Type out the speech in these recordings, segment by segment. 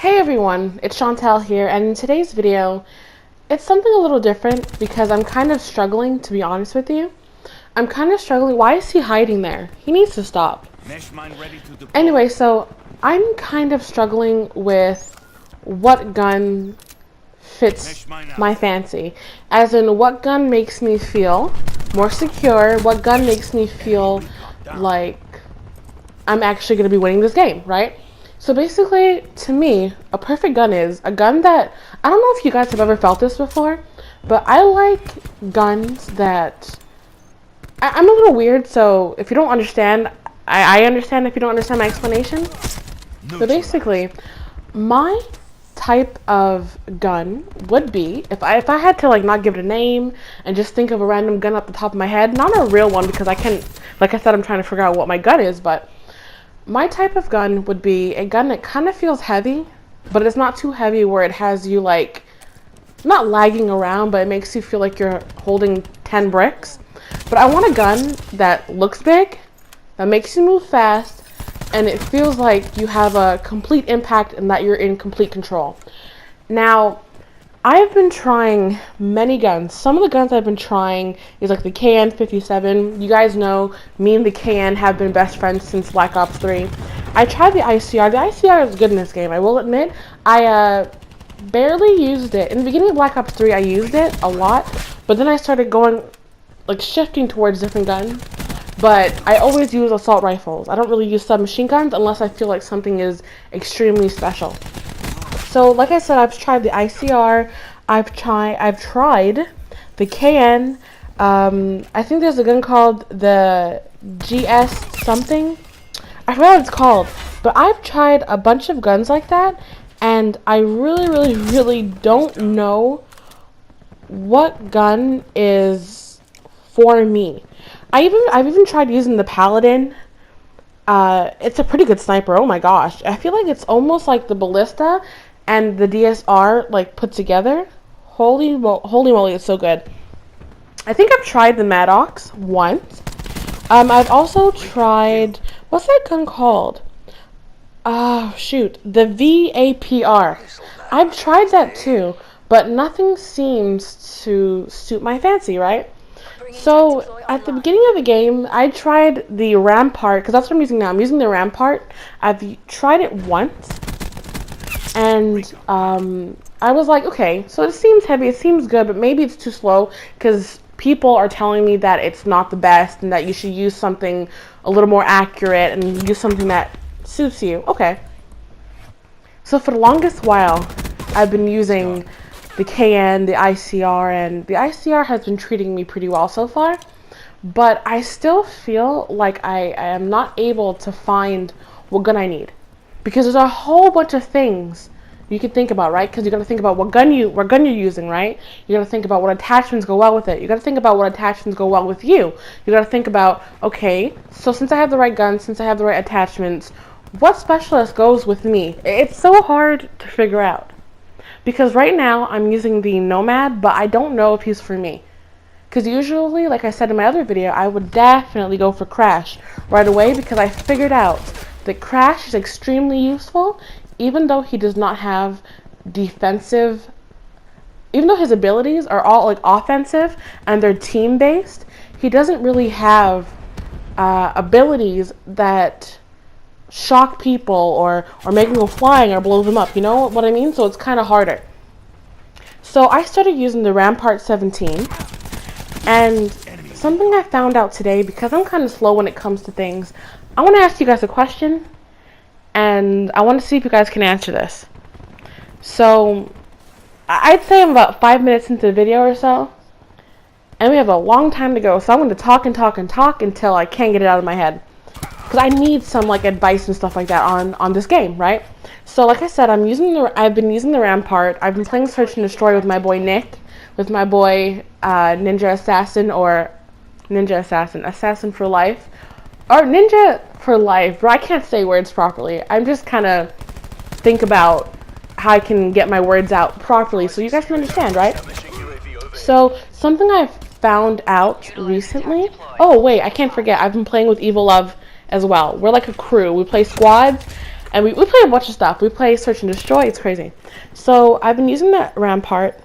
Hey everyone, it's Chantel here, and in today's video, it's something a little different because I'm kind of struggling, to be honest with you. I'm kind of struggling. Why is he hiding there? He needs to stop. Anyway, so I'm kind of struggling with what gun fits my fancy. As in, what gun makes me feel more secure, what gun makes me feel like I'm actually going to be winning this game, right? So basically, to me, a perfect gun is a gun that, I don't know if you guys have ever felt this before, but I like guns that, I'm a little weird, so if you don't understand, I understand if you don't understand my explanation. But basically, my type of gun would be, if I had to like not give it a name and just think of a random gun off the top of my head, not a real one because I can't, like I said, I'm trying to figure out what my gun is, but my type of gun would be a gun that kind of feels heavy, but it's not too heavy where it has you like, not lagging around, but it makes you feel like you're holding 10 bricks. But I want a gun that looks big, that makes you move fast, and it feels like you have a complete impact and that you're in complete control. Now, I've been trying many guns. Some of the guns I've been trying is like the KN-57. You guys know me and the KN have been best friends since Black Ops 3. I tried the ICR. The ICR is good in this game, I will admit. I barely used it. In the beginning of Black Ops 3, I used it a lot, but then I started going, like shifting towards different guns. But I always use assault rifles. I don't really use submachine guns unless I feel like something is extremely special. So, like I said, I've tried the ICR, I've tried the KN, I think there's a gun called the GS something, I forgot what it's called, but I've tried a bunch of guns like that, and I really don't know what gun is for me. I've even tried using the Paladin. It's a pretty good sniper, oh my gosh. I feel like it's almost like the Ballista and the DSR like put together. Holy moly, it's so good. I think I've tried the Maddox once. I've also tried, what's that gun called? Shoot, the VAPR. I've tried that too, but nothing seems to suit my fancy, right? So, at the beginning of the game, I tried the Rampart, because that's what I'm using now. I'm using the Rampart. I've tried it once, and I was like, okay, so it seems heavy, it seems good, but maybe it's too slow, because people are telling me that it's not the best, and that you should use something a little more accurate, and use something that suits you. Okay. So for the longest while, I've been using the KN, the ICR, and the ICR has been treating me pretty well so far, but I still feel like I am not able to find what gun I need, because there's a whole bunch of things you can think about, right? Because you got to think about what gun you're using, right? You got to think about what attachments go well with it. You got to think about what attachments go well with you. You got to think about, okay, so since I have the right gun, since I have the right attachments, what specialist goes with me? It's so hard to figure out. Because right now, I'm using the Nomad, but I don't know if he's for me. Because usually, like I said in my other video, I would definitely go for Crash right away, because I figured out that Crash is extremely useful, even though he does not have defensive, even though his abilities are all like offensive and they're team-based, he doesn't really have abilities that shock people or make them go flying or blow them up, you know what I mean? So it's kind of harder. So I started using the Rampart 17, and something I found out today, because I'm kind of slow when it comes to things, I want to ask you guys a question, and I want to see if you guys can answer this. So I'd say I'm about 5 minutes into the video or so, and we have a long time to go, so I'm going to talk until I can't get it out of my head. Because I need some like advice and stuff like that on this game, right? So like I said, I've been using the Rampart. I've been playing Search and Destroy with my boy Nick, with my boy Ninja Assassin, or Ninja Assassin, Assassin for Life, or Ninja for Life, bro. I can't say words properly. I'm just kind of think about how I can get my words out properly so you guys can understand, right? So something I've found out recently, oh wait, I can't forget, I've been playing with Evil Love as well. We're like a crew. We play squads, And we play a bunch of stuff. We play Search and Destroy. It's crazy. So I've been using that Rampart.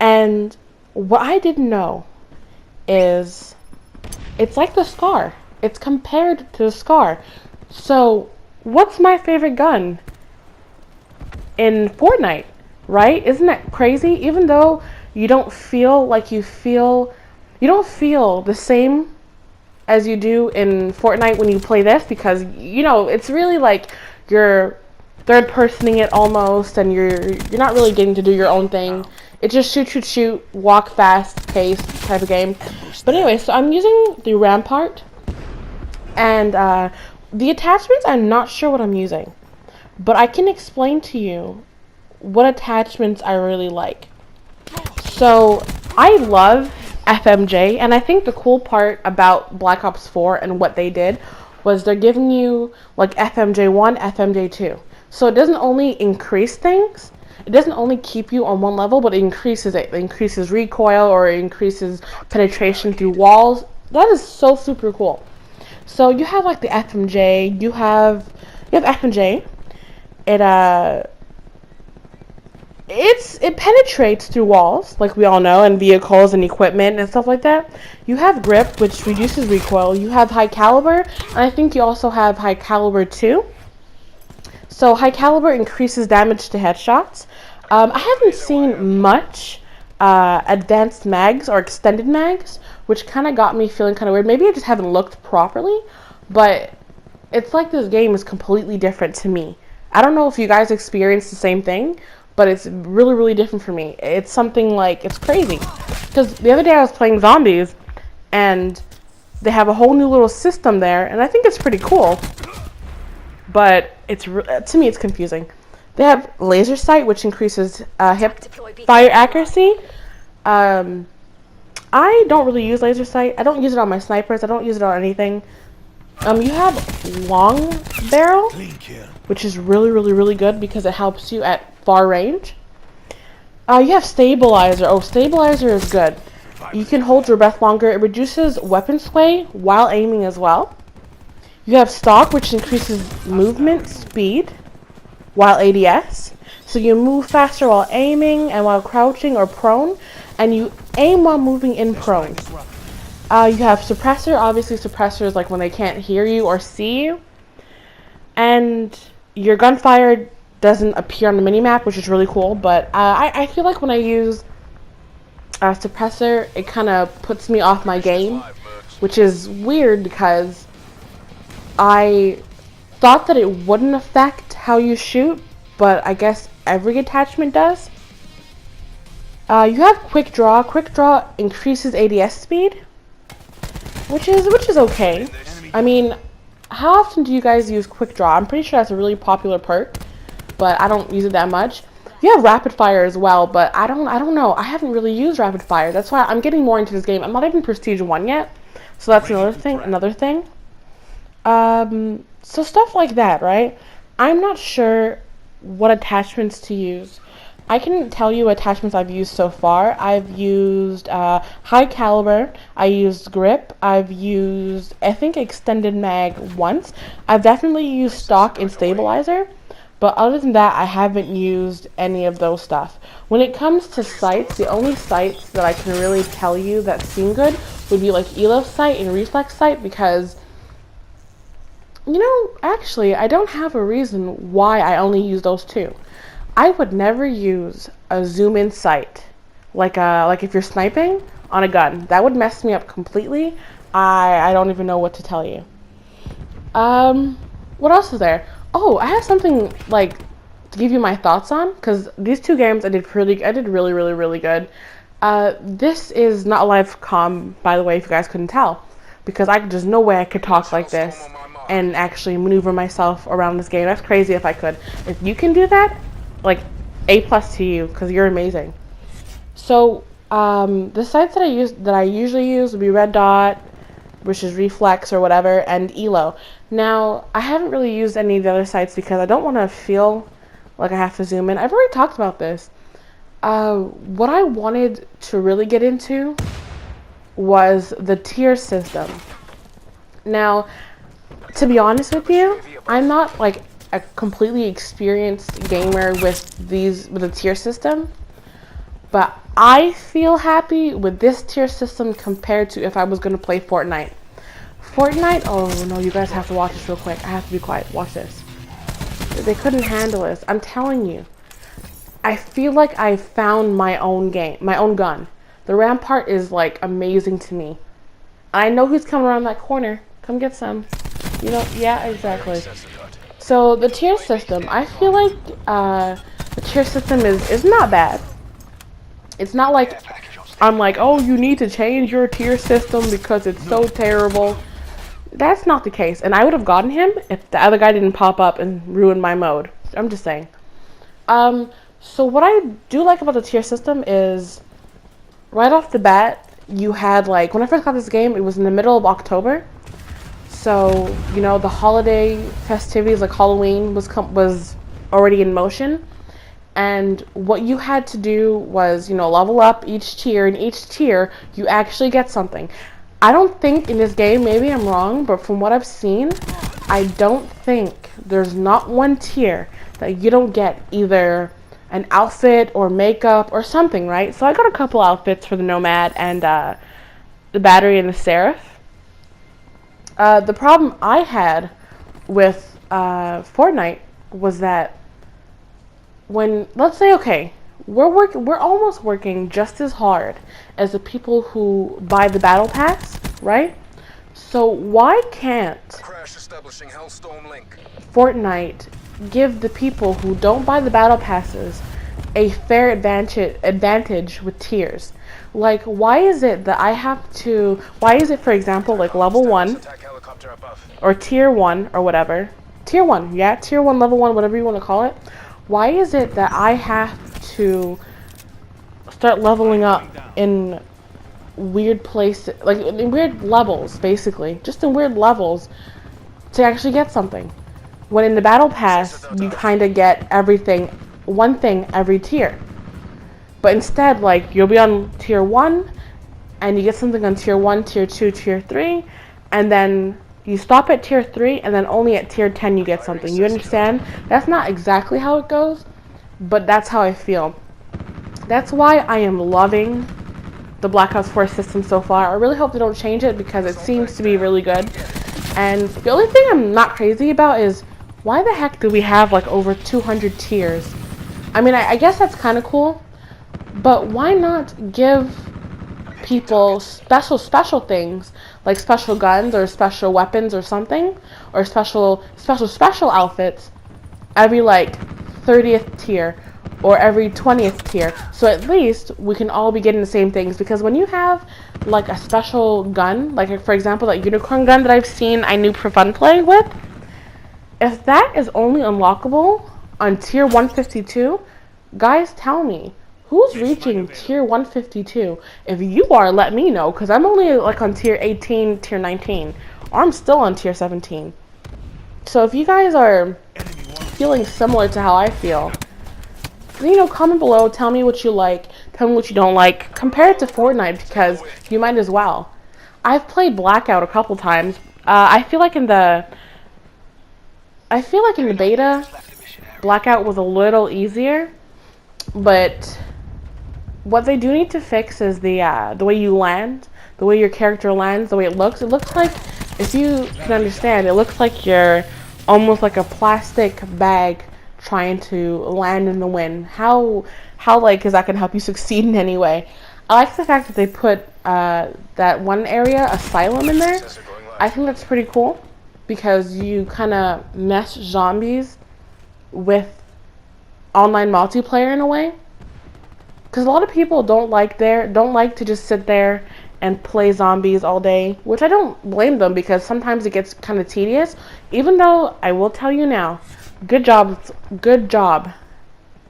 And what I didn't know is it's like the Scar. It's compared to the Scar. So what's my favorite gun in Fortnite, right? Isn't that crazy? Even though you don't feel like you don't feel the same as you do in Fortnite when you play this, because you know it's really like you're third personing it almost, and you're not really getting to do your own thing. It's just shoot, walk fast pace type of game. But anyway, so I'm using the Rampart, and the attachments, I'm not sure what I'm using, but I can explain to you what attachments I really like. So I love FMJ, and I think the cool part about Black Ops 4 and what they did was they're giving you like FMJ1, FMJ2. So it doesn't only increase things, it doesn't only keep you on one level, but it increases it. It increases recoil, or it increases penetration through walls. That is so super cool. So you have like the FMJ, you have FMJ. It penetrates through walls, like we all know, and vehicles and equipment and stuff like that. You have grip, which reduces recoil. You have high caliber, and I think you also have high caliber too. So high caliber increases damage to headshots. I haven't seen much advanced mags or extended mags, which kind of got me feeling kind of weird. Maybe I just haven't looked properly, but it's like this game is completely different to me. I don't know if you guys experience the same thing, but it's really, really different for me. It's something like, it's crazy. Because the other day I was playing zombies, and they have a whole new little system there, and I think it's pretty cool. But it's to me, it's confusing. They have laser sight, which increases hip fire accuracy. I don't really use laser sight. I don't use it on my snipers. I don't use it on anything. You have long barrel, which is really, really, really good because it helps you at far range. You have stabilizer. Oh, stabilizer is good. You can hold your breath longer. It reduces weapon sway while aiming as well. You have stock, which increases movement speed while ADS. So you move faster while aiming and while crouching or prone, and you aim while moving in prone. You have suppressor. Obviously, suppressor is like when they can't hear you or see you. And your gunfire doesn't appear on the minimap, which is really cool. But I feel like when I use suppressor, it kind of puts me off my game, which is weird because I thought that it wouldn't affect how you shoot, but I guess every attachment does. You have quick draw. Quick draw increases ADS speed, which is okay. I mean, how often do you guys use quick draw? I'm pretty sure that's a really popular perk, but I don't use it that much. You have rapid fire as well, but I don't know. I haven't really used rapid fire. That's why I'm getting more into this game. I'm not even Prestige 1 yet, so that's another thing. So stuff like that, right? I'm not sure what attachments to use. I can tell you attachments I've used so far. I've used high caliber, I used grip, I've used, I think, extended mag once. I've definitely used stock and stabilizer, but other than that, I haven't used any of those stuff. When it comes to sights, the only sights that I can really tell you that seem good would be like Elo sight and reflex sight, because you know, actually, I don't have a reason why I only use those two. I would never use a zoom in sight, like if you're sniping on a gun. That would mess me up completely. I don't even know what to tell you. What else is there? Oh, I have something like to give you my thoughts on, because these two games I did really, really, really good. This is not a live comm, by the way, if you guys couldn't tell, because there's no way I could talk like this and actually maneuver myself around this game. That's crazy if I could. If you can do that, like, A+ to you, because you're amazing. So the sites that I usually use would be Red Dot, which is reflex or whatever, and Elo. Now, I haven't really used any of the other sites because I don't want to feel like I have to zoom in. I've already talked about this. What I wanted to really get into was the tier system. Now, to be honest with you, I'm not like a completely experienced gamer with the tier system, but I feel happy with this tier system compared to if I was going to play Fortnite. Fortnite, oh no, you guys have to watch this real quick. I have to be quiet. Watch this. They couldn't handle this. I'm telling you. I feel like I found my own game, my own gun. The Rampart is like amazing to me. I know who's coming around that corner. Come get some. You know, yeah, exactly. So the tier system, I feel like the tier system is not bad. It's not like I'm like, oh, you need to change your tier system because it's so terrible. That's not the case. And I would have gotten him if the other guy didn't pop up and ruin my mode. I'm just saying. So what I do like about the tier system is right off the bat, you had like, when I first got this game, it was in the middle of October. So, you know, the holiday festivities like Halloween was already in motion. And what you had to do was, you know, level up each tier, and each tier you actually get something. I don't think in this game, maybe I'm wrong, but from what I've seen, I don't think there's not one tier that you don't get either an outfit or makeup or something, right? So I got a couple outfits for the Nomad and the Battery and the Seraph. The problem I had with Fortnite was that when, let's say, okay, we're almost working just as hard as the people who buy the battle pass, right? So why can't Fortnite give the people who don't buy the battle passes a fair advantage with tiers? Like, why is it that I have to, why is it, for example, like level 1 or tier 1 or whatever, tier 1, yeah, tier 1, level 1, whatever you want to call it, why is it that I have to start leveling up in weird places, like in weird levels, basically, just in weird levels to actually get something? When in the battle pass, you kind of get everything, one thing every tier. But instead, like, you'll be on tier 1, and you get something on tier 1, tier 2, tier 3, and then you stop at tier 3, and then only at tier 10 you get something. You understand? That's not exactly how it goes, but that's how I feel. That's why I am loving the Black Ops 4 system so far. I really hope they don't change it because it seems to be really good. And the only thing I'm not crazy about is, why the heck do we have like over 200 tiers? I mean, I guess that's kind of cool, but why not give people special things like special guns or special weapons or something, or special outfits every like 30th tier or every 20th tier, so at least we can all be getting the same things? Because when you have like a special gun, like for example that unicorn gun that I've seen I knew for fun play with, if that is only unlockable on tier 152, guys, tell me, who's reaching tier 152? If you are, let me know, because I'm only like on tier 18, tier 19, or I'm still on tier 17. So if you guys are feeling similar to how I feel, you know, comment below, tell me what you like, tell me what you don't like, compare it to Fortnite, because you might as well. I've played Blackout a couple times. I feel like in the beta, Blackout was a little easier, but what they do need to fix is the way you land, the way your character lands, the way it looks. It looks like, if you can understand, it looks like you're almost like a plastic bag trying to land in the wind. How like is that gonna help you succeed in any way? I like the fact that they put that one area, Asylum, in there. I think that's pretty cool, because you kind of mesh zombies with online multiplayer in a way. Because a lot of people don't like to just sit there and play zombies all day, which I don't blame them, because sometimes it gets kind of tedious. Even though I will tell you now, good job,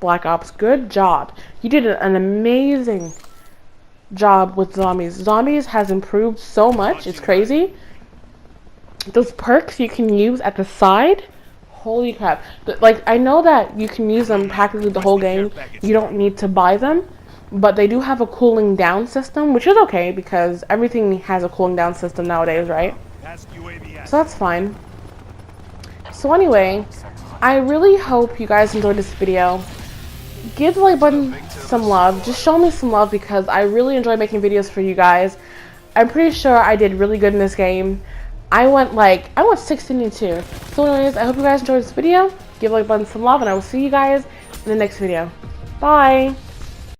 Black Ops, good job. You did an amazing job with zombies. Zombies has improved so much, it's crazy. Those perks you can use at the side, holy crap. Like, I know that you can use them practically the whole game. You don't need to buy them, but they do have a cooling down system, which is okay, because everything has a cooling down system nowadays, right? So that's fine. So anyway, I really hope you guys enjoyed this video. Give the like button some love. Just show me some love because I really enjoy making videos for you guys. I'm pretty sure I did really good in this game. I went 16-2. So anyways, I hope you guys enjoyed this video. Give the like button some love and I will see you guys in the next video. Bye!